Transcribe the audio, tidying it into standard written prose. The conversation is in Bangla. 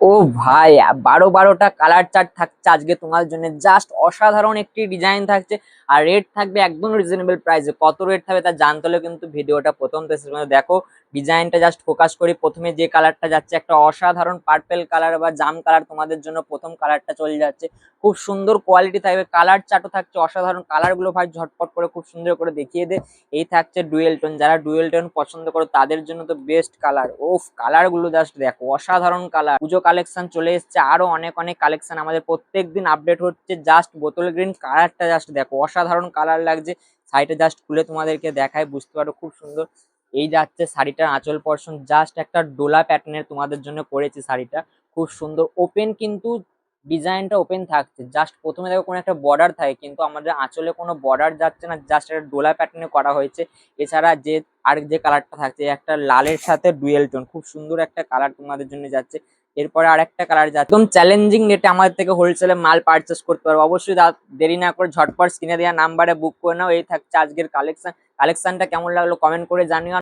ও ভাই, 12টা কালার চার্ট থাকছে আজকে তোমাদের জন্য। জাস্ট অসাধারণ একটি ডিজাইন থাকছে। আর রেট থাকবে একদম রিজনেবল প্রাইসে। কত রেট থাকবে তা জানতে হলে কিন্তু ভিডিওটা প্রথম থেকে শেষ পর্যন্ত দেখো। ডিজাইনটা জাস্ট ফোকাস করি। প্রথমে যে কালারটা যাচ্ছে একটা অসাধারণ পার্পেল কালার বা জাম কালার, তোমাদের জন্য প্রথম কালারটা চলে যাচ্ছে। খুব সুন্দর কোয়ালিটি থাকবে, কালার চার্টও থাকছে অসাধারণ। কালার গুলো ভাই ঝটপট করে খুব সুন্দর করে দেখিয়ে দে। এই থাকছে ডুয়েল টোন, যারা ডুয়েল টোন পছন্দ করো তাদের জন্য তো বেস্ট কালার। ওফ, কালার গুলো জাস্ট দেখো, অসাধারণ কালার। পুজো কালেকশন চলে এসছে, আরো অনেক অনেক কালেকশন আমাদের প্রত্যেক দিন আপডেট হচ্ছে। জাস্ট বোতল গ্রিন কালারটা জাস্ট দেখো, অসাধারণ কালার লাগছে। শাড়িটা জাস্ট খুলে তোমাদেরকে দেখায়, বুঝতে পারো খুব সুন্দর। এই যাচ্ছে শাড়িটার আঁচল পর্ষণ, জাস্ট একটা ডোলা প্যাটার্নের তোমাদের জন্য করেছি শাড়িটা। খুব সুন্দর ওপেন, কিন্তু ডিজাইনটা ওপেন থাকছে। জাস্ট প্রথমে দেখো কোনো একটা বর্ডার থাকে, কিন্তু আমাদের আঁচলে কোনো বর্ডার যাচ্ছে না, জাস্ট একটা ডোলা প্যাটার্নে করা হয়েছে। এছাড়া যে আর যে কালারটা থাকছে একটা লালের সাথে ডুয়েল টোন, খুব সুন্দর একটা কালার তোমাদের জন্য যাচ্ছে। এরপরে আর একটা কালার যাচ্ছে একদম চ্যালেঞ্জিং রেটে আমাদের থেকে হোলসেলে মাল পারচেস করতে পারো। অবশ্যই দেরি না করে ঝটপট স্ক্রিনে দেওয়া নাম্বারে বুক করে নাও। এই থাকছে আজকের কালেকশনটা কেমন লাগলো কমেন্ট করে জানিও।